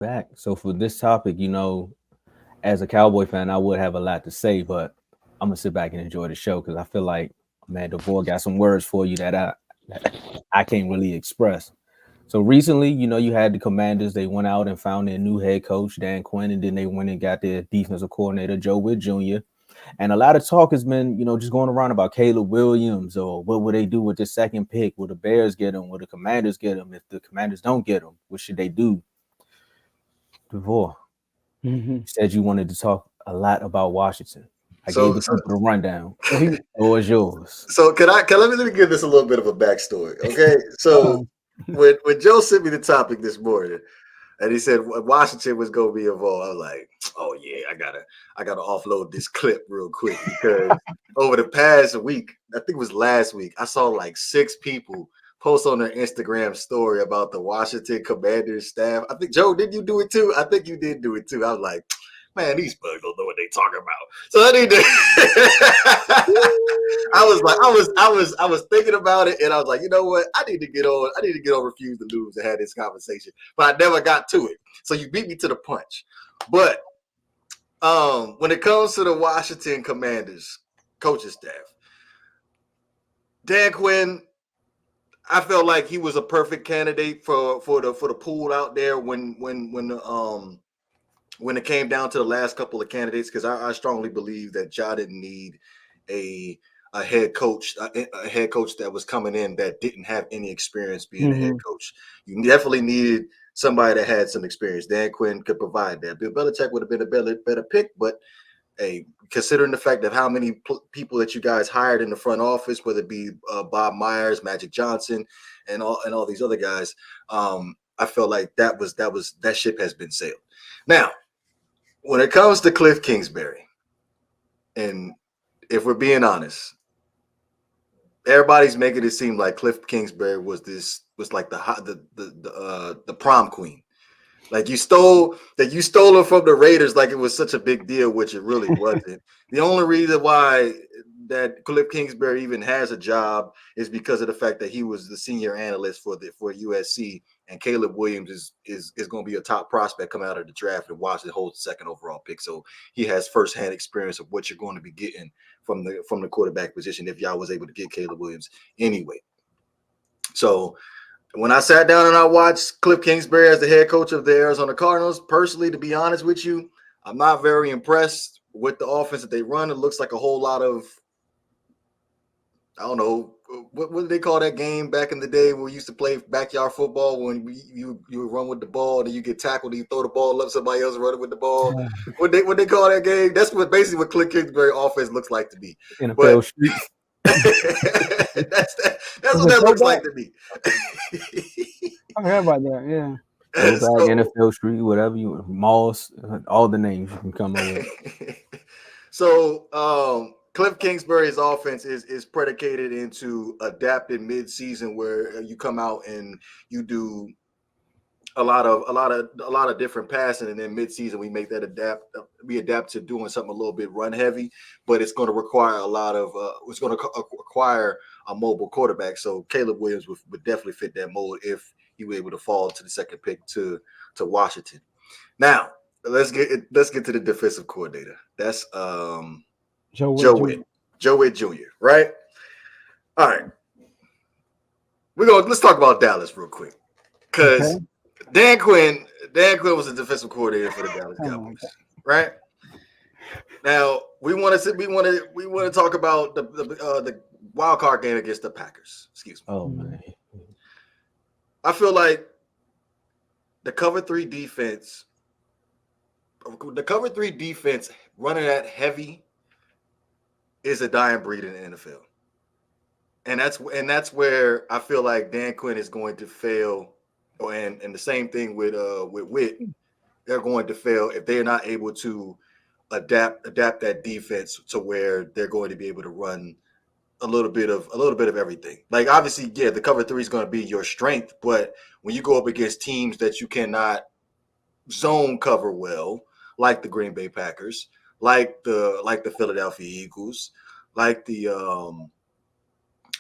back. So for this topic, as a Cowboy fan, I would have a lot to say, but I'm gonna sit back and enjoy the show because I feel like, man, the boy got some words for you that I can't really express. So recently, you had the Commanders. They went out and found their new head coach, Dan Quinn, and then they went and got their defensive coordinator, Joe Witt Jr. And a lot of talk has been, just going around about Caleb Williams or what would they do with the second pick? Will the Bears get him? Will the Commanders get him? If the Commanders don't get him, what should they do? DeVore, Mhm. you said you wanted to talk a lot about Washington. I gave So, the so, people the rundown. So he Floor is yours. so let me give this a little bit of a backstory, okay? So uh when Joe sent me the topic this morning, and he said Washington was gonna be involved, I was like, oh yeah, I gotta offload this clip real quick because over the past week, I think it was last week, I saw like 6 people post on their Instagram story about the Washington Commanders staff. I think Joe, did you do it too? I think you did do it too. I was like, man, these bugs don't know what they talking about. So I need to. I was thinking about it, and I was like, you know what? I need to get on. I need to get on Refuse to Lose and have this conversation, but I never got to it. So you beat me to the punch. But when it comes to the Washington Commanders coaching staff, Dan Quinn, I felt like he was a perfect candidate for the pool out there when it came down to the last couple of candidates, because I strongly believe that Ja didn't need a a head coach that was coming in that didn't have any experience being a head mhm. coach. You definitely needed somebody that had some experience. Dan Quinn could provide that. Bill Belichick would have been a better pick, but hey, considering the fact of how many people that you guys hired in the front office, whether it be Bob Myers, Magic Johnson, and all these other guys, I felt like that ship has been sailed. Now, when it comes to Cliff Kingsbury, and if we're being honest, everybody's making it seem like Cliff Kingsbury was like the prom queen. Like you stole her from the Raiders like it was such a big deal, which it really wasn't. The only reason why that Cliff Kingsbury even has a job is because of the fact that he was the senior analyst for USC, and Caleb Williams is going to be a top prospect coming out of the draft, and Washington holds the second overall pick. So he has firsthand experience of what you're going to be getting from the quarterback position if y'all was able to get Caleb Williams anyway. So when I sat down and I watched Cliff Kingsbury as the head coach of the Arizona Cardinals, personally, to be honest with you, I'm not very impressed with the offense that they run. It looks like a whole lot of, I don't know, what did they call that game back in the day when we used to play backyard football when you run with the ball and you get tackled and you throw the ball up, somebody else running with the ball. What they call that game? That's basically what Cliff Kingsbury offense looks like to me. But NFL streets. that's It's what a that looks throwback. like to me. I heard about that. Yeah. Throwback, so NFL street, whatever you Moss, all the names you can come up with. Cliff Kingsbury's offense is predicated into adapted mid-season, where you come out and you do a lot of different passing, and then mid-season we adapt to doing something a little bit run heavy, but it's going to require require a mobile quarterback. So Caleb Williams would definitely fit that mold if he were able to fall to the second pick to Washington. Now let's get to the defensive coordinator. That's Joe Witt Joe Jr. Witt. Joe Witt Jr., right? All right. Let's talk about Dallas real quick. Okay. Because Dan Quinn was the defensive coordinator for the Dallas Oh my Cowboys, right? Now we want to talk about the wild card game against the Packers. Excuse me. Oh God. man. I feel like the cover three defense running that heavy is a dying breed in the NFL, and that's where I feel like Dan Quinn is going to fail. And the same thing with Witt, they're going to fail if they're not able to adapt that defense to where they're going to be able to run a little bit of everything. Like obviously, yeah, the cover three is going to be your strength, but when you go up against teams that you cannot zone cover well, like the Green Bay Packers, like the Philadelphia Eagles, like the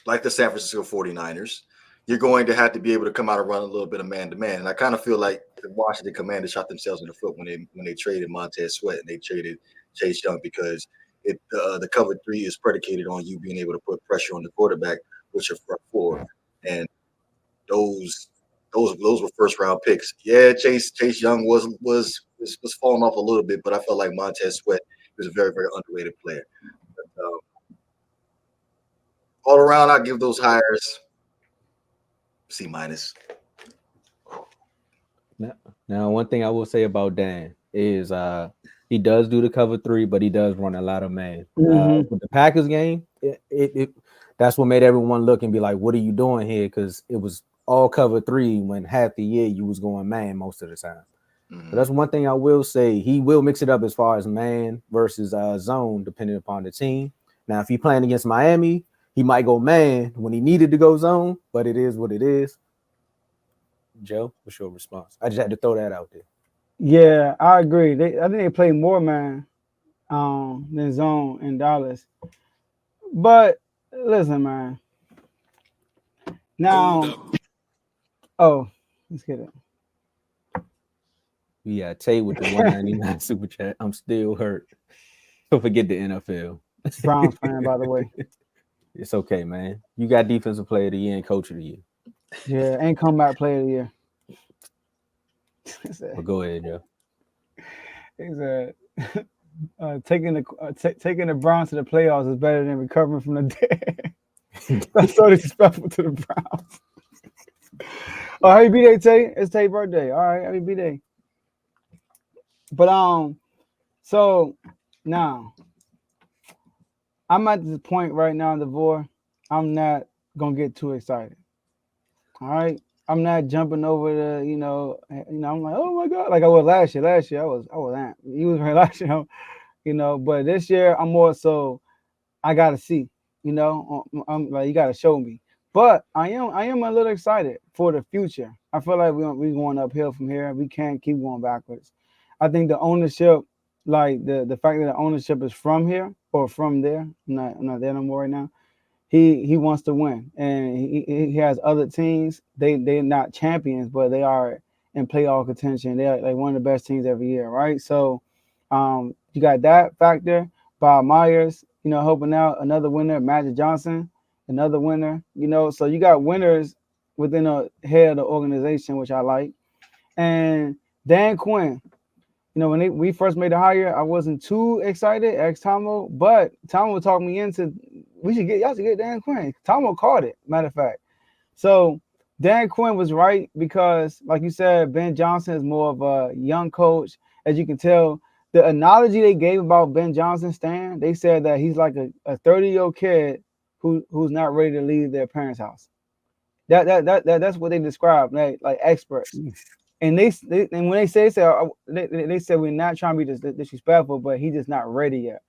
San Francisco 49ers, you're going to have to be able to come out and run a little bit of man-to-man. And I kind of feel like the Washington Commanders shot themselves in the foot when they traded Montez Sweat and they traded Chase Young, because the cover 3 is predicated on you being able to put pressure on the quarterback with your front 4. And those were first round picks. Yeah, Chase Young was falling off a little bit, but I felt like Montez Sweat was a very, very underrated player. But, all around, I give those hires C-. Now, one thing I will say about Dan is he does do the cover 3, but he does run a lot of man. With the Packers game, that's what made everyone look and be like, "What are you doing here?" Because it was all cover 3 when half the year you was going man most of the time. But that's one thing I will say. He will mix it up as far as man versus zone, depending upon the team. Now, if he's playing against Miami, he might go man when he needed to go zone, but it is what it is. Joe, what's your response? I just had to throw that out there. Yeah, I agree. I think they play more man than zone in Dallas. But listen, man. Now, let's get it. Yeah, Tate with the 199 super chat. I'm still hurt. Don't forget the NFL. Browns fan, by the way. It's okay, man. You got defensive player of the year and coach of the year. Yeah, and comeback player of the year. But go ahead, Joe. He's taking the Browns to the playoffs is better than recovering from the dead. That's so disrespectful to the Browns. Oh, happy B-Day, Tay. It's Tay's birthday. All right, happy B-Day. But so now I'm at this point right now in the war. I'm not gonna get too excited. All right. I'm not jumping over the, I'm like, oh my God, like I was last year. Last year I was amped. You was right last year, but this year I'm more so I gotta see, I'm like, you gotta show me. But I am a little excited for the future. I feel like we're going uphill from here. We can't keep going backwards. I think the ownership, like the fact that the ownership is from here or from there, I'm not there no more right now. He wants to win, and he has other teams. They're not champions, but they are in playoff contention. They're like one of the best teams every year, right? So, you got that factor. Bob Myers, helping out, another winner. Magic Johnson, another winner. So you got winners within the head of the organization, which I like. And Dan Quinn, when we first made the hire, I wasn't too excited, ex Tomo, but Tomo talked me into y'all should get Dan Quinn. Tomo called it, matter of fact. So Dan Quinn was right because, like you said, Ben Johnson is more of a young coach. As you can tell, the analogy they gave about Ben Johnson, Stan, they said that he's like a 30-year-old kid who's not ready to leave their parents' house. That's what they described, like experts. And they when they say we're not trying to be disrespectful, but he's just not ready yet.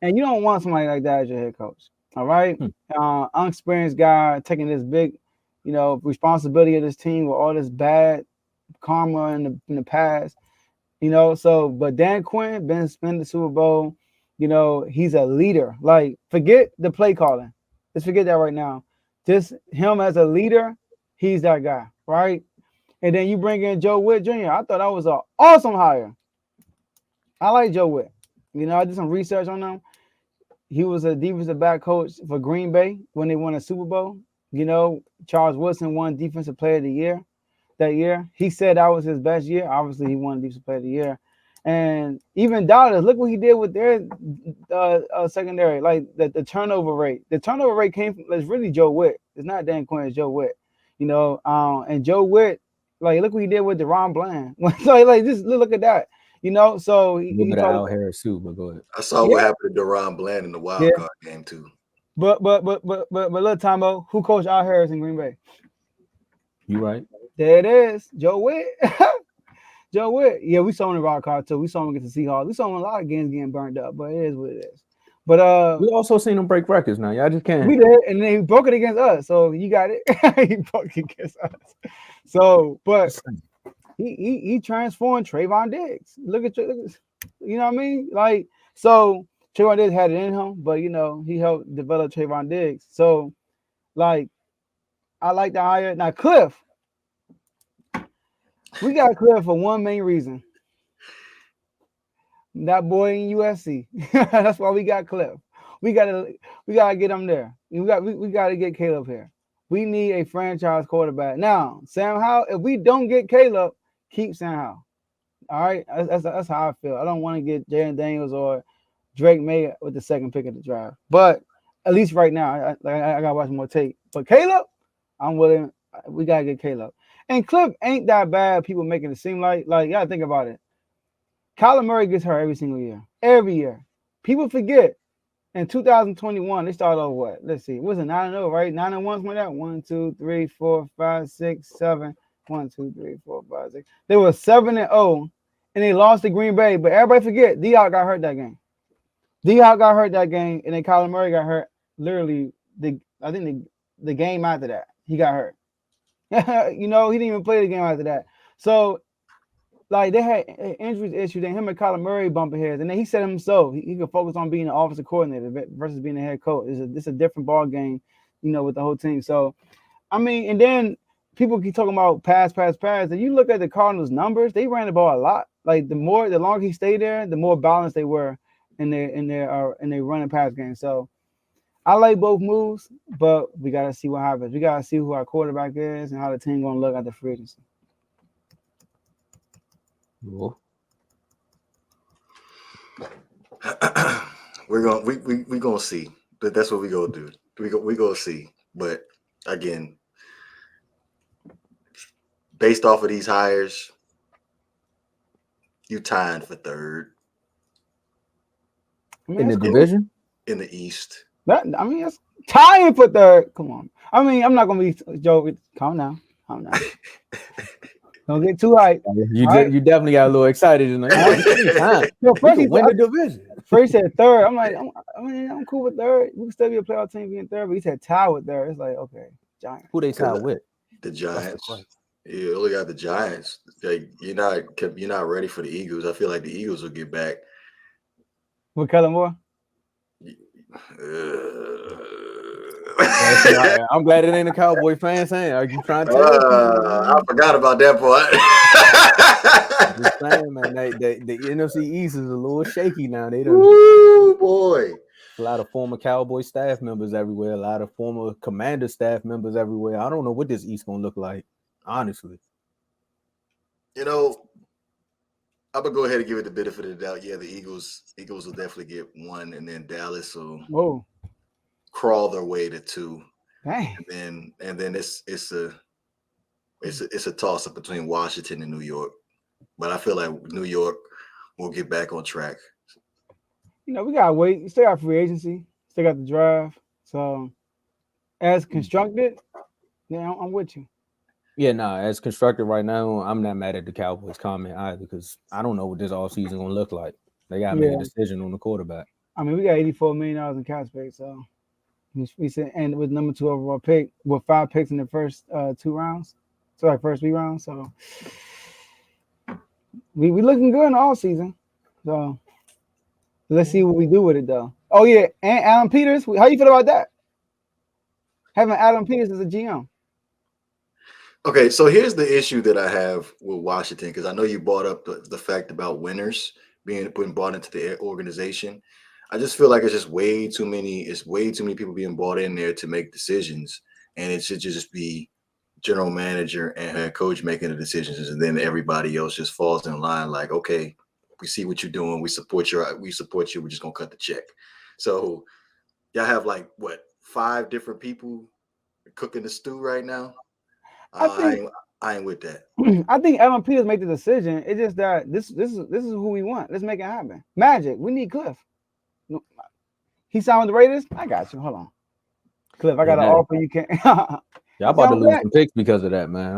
And you don't want somebody like that as your head coach. All right, unexperienced guy taking this big, responsibility of this team with all this bad karma in the past. So but Dan Quinn been the Super Bowl. He's a leader. Like, forget the play calling. Let's forget that right now. Just him as a leader, he's that guy, right? And then you bring in Joe Witt Jr. I thought that was an awesome hire. I like Joe Witt. I did some research on him. He was a defensive back coach for Green Bay when they won a Super Bowl. Charles Woodson won Defensive Player of the Year that year. He said that was his best year. Obviously, he won Defensive Player of the Year. And even Dallas, look what he did with their secondary, like the turnover rate. The turnover rate it's really Joe Witt. It's not Dan Quinn, it's Joe Witt. And Joe Witt, like, look what he did with DeRon Bland. like just look at that. So he Al Harris too, but go ahead. I saw what happened to DeRon Bland in the wild card game too. But look, Tomo, who coached Al Harris in Green Bay? You right. There it is. Joe Witt. Joe Witt. Yeah, we saw him in the wild card too. We saw him against the Seahawks. We saw him in a lot of games getting burned up, but it is what it is. But we also seen him break records now. Y'all just can't. We did, and then he broke it against us. So you got it. He broke it against us. So, but he transformed Trayvon Diggs. Look at you know what I mean? Like, so Trayvon Diggs had it in him, but he helped develop Trayvon Diggs. So, like, I like the hire. Now, Cliff, we got Cliff for one main reason. That boy in USC. That's why we got Cliff. We gotta get him there. We gotta get Caleb here. We need a franchise quarterback. Now, Sam Howell, if we don't get Caleb, keep Sam Howell. All right. That's how I feel. I don't want to get Jalen Daniels or Drake May with the second pick of the draft. But at least right now, I gotta watch more tape. But Caleb, I'm willing. We gotta get Caleb. And Cliff ain't that bad. People making it seem like you gotta think about it. Kyler Murray gets hurt every single year. Every year. People forget. In 2021, they started off what? Let's see. It was a 9-0, right? 9-1, something like that. 1, 2, 3, 4, 5, 6, 7. 1, 2, 3, 4, 5, 6. They were 7-0, and they lost to Green Bay. But everybody forget, D-Hop got hurt that game. D-Hop got hurt that game, and then Kyler Murray got hurt. Literally, I think the game after that, he got hurt. He didn't even play the game after that. So, like, they had injuries issues, then him and Kyler Murray bumping heads, and then he said himself he could focus on being an offensive coordinator versus being a head coach. It's a different ball game, with the whole team. So, I mean, and then people keep talking about pass. And you look at the Cardinals' numbers; they ran the ball a lot. Like the longer he stayed there, the more balanced they were in their running pass game. So, I like both moves, but we gotta see what happens. We gotta see who our quarterback is and how the team gonna look at the free agency. Cool. We're gonna see. But that's what we gonna do. We gonna see. But again, based off of these hires, you tied for third In the division? in the East. It's tying for third. Come on. I mean, I'm not gonna be Joe. Calm down. Don't get too hyped. You definitely got a little excited. And First he win the division. First he said third. I'm like, I'm cool with third. We can still be a playoff team being third, but he said tie with third. It's like, okay, Giants. Who they tied with? The Giants. You only got the Giants. Like you're not ready for the Eagles. I feel like the Eagles will get back. With Kellen Moore? I'm glad it ain't a Cowboy fan saying. Are you trying to tell I forgot about that part. Just saying, man. The NFC East is a little shaky now. Ooh, boy. A lot of former Cowboy staff members everywhere. A lot of former Commander staff members everywhere. I don't know what this East gonna look like, honestly. I'm gonna go ahead and give it the benefit of the doubt. Yeah, the Eagles will definitely get one, and then Dallas will crawl their way to two. Dang. And then it's a toss up between Washington and New York. But I feel like New York will get back on track. We gotta wait. You still got free agency, still got the draft. So as constructed, I'm with you. Yeah, as constructed right now, I'm not mad at the Cowboys comment either because I don't know what this offseason gonna look like. They gotta make a decision on the quarterback. I mean, we got $84 million in cap space, so we said, and with number 2 overall pick, with 5 picks in the first 2 rounds, first 3 rounds. So we looking good in all season. So let's see what we do with it, though. Oh yeah, and Adam Peters, how you feel about that? Having Adam Peters as a GM. Okay, so here's the issue that I have with Washington, because I know you brought up the fact about winners being brought into the organization. I just feel like it's just way too many people being brought in there to make decisions, and it should just be general manager and head coach making the decisions, and then everybody else just falls in line like, okay, we see what you're doing, we support you, we're just gonna cut the check. So y'all have like what, 5 different people cooking the stew right now? I ain't with that. I think Adam Peters made the decision. It's just that this is who we want. Let's make it happen. Magic. We need Cliff. He signed with the Raiders. I got you. Hold on, Cliff. I got an offer. You can't. Y'all about to lose some picks because of that, man.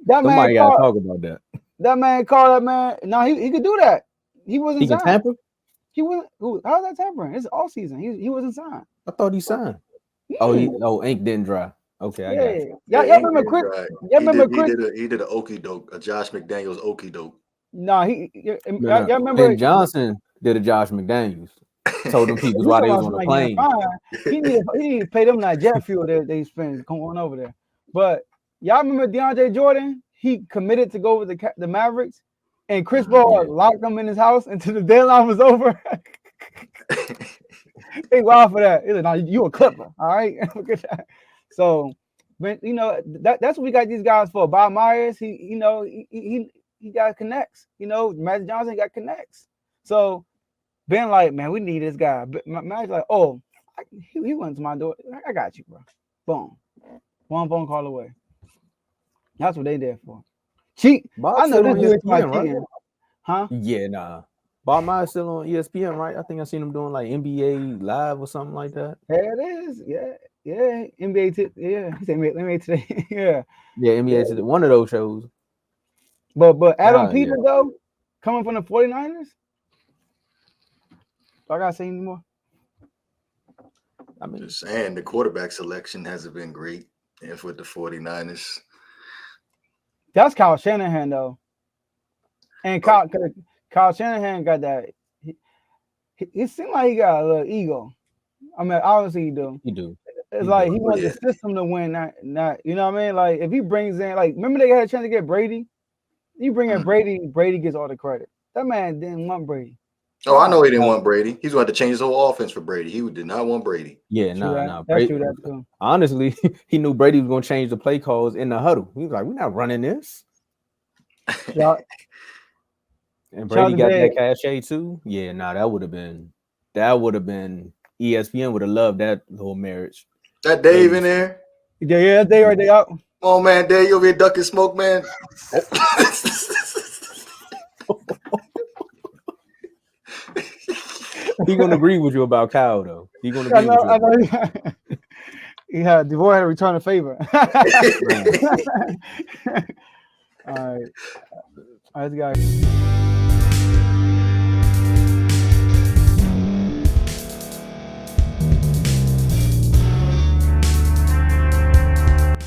Somebody got to talk about that. That man called that man. No, he could do that. He wasn't. He can tamper. He wasn't. How's that tampering? It's all season. He wasn't signed. I thought he signed. Ink didn't dry. Okay, I got you. Y'all remember Chris? He did an okey doke, a Josh McDaniels okey doke. No, y'all remember Ben Johnson did a Josh McDaniels. Told them people You while talking they was about on the somebody getting plane. fined. He need to pay them that jet fuel that they spend going over there. But y'all remember DeAndre Jordan? He committed to go with the Mavericks, and Chris Paul locked him in his house until the deadline was over. They wild for that. He's like, "No, you a Clipper, all right?" Look at that. So, but you know that's what we got these guys for. Bob Myers, he got connects. You know, Magic Johnson got connects. So Ben like, man, we need this guy. But Magic's like, oh, he went to my door. I got you, bro. Boom, one phone call away. That's what they there for. Cheat. Bob I know still this on dude is my ESPN, right? cheating. Huh? Yeah, nah. Bob Myers still on ESPN, right? I think I seen him doing like NBA Live or something like that. There it is. Yeah. NBA. Yeah. He said NBA today. Yeah. Yeah, NBA today. One of those shows. But Adam Peters though, coming from the 49ers. Do I gotta say anymore? I mean, just saying the quarterback selection hasn't been great if with the 49ers. That's Kyle Shanahan though. And Kyle Shanahan got that. He seemed like he got a little ego. I mean, obviously he do. He do. It's like he wants the system to win, not you know what I mean? Like if he brings in, like, remember they had a chance to get Brady? You bring in Brady gets all the credit. That man didn't want Brady. Oh, I know he didn't want Brady. He's going to change his whole offense for Brady. He did not want Brady. Yeah, nah. That's true. That's true. Honestly, he knew Brady was going to change the play calls in the huddle. He was like, "We're not running this." Yeah. And Brady got that cachet too. Yeah, nah, that would have been ESPN would have loved that little marriage. That Dave in there? Yeah, Dave right there out. Oh man, Dave, you over here ducking smoke, man. He gonna agree with you about Kyle though. He gonna agree with you. Yeah, DeVore had to return a favor. All right, let's go.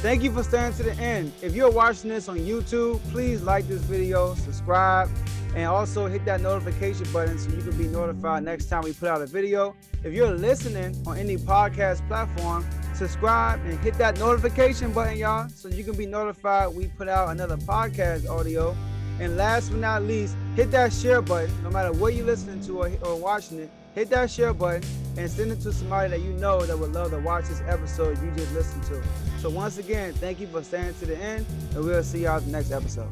Thank you for staying to the end. If you're watching this on YouTube, please like this video, subscribe, and also hit that notification button so you can be notified next time we put out a video. If you're listening on any podcast platform, subscribe and hit that notification button, y'all, so you can be notified we put out another podcast audio. And last but not least, hit that share button. No matter what you're listening to or watching it, hit that share button and send it to somebody that you know that would love to watch this episode you just listened to. So once again, thank you for staying to the end, and we'll see y'all at the next episode.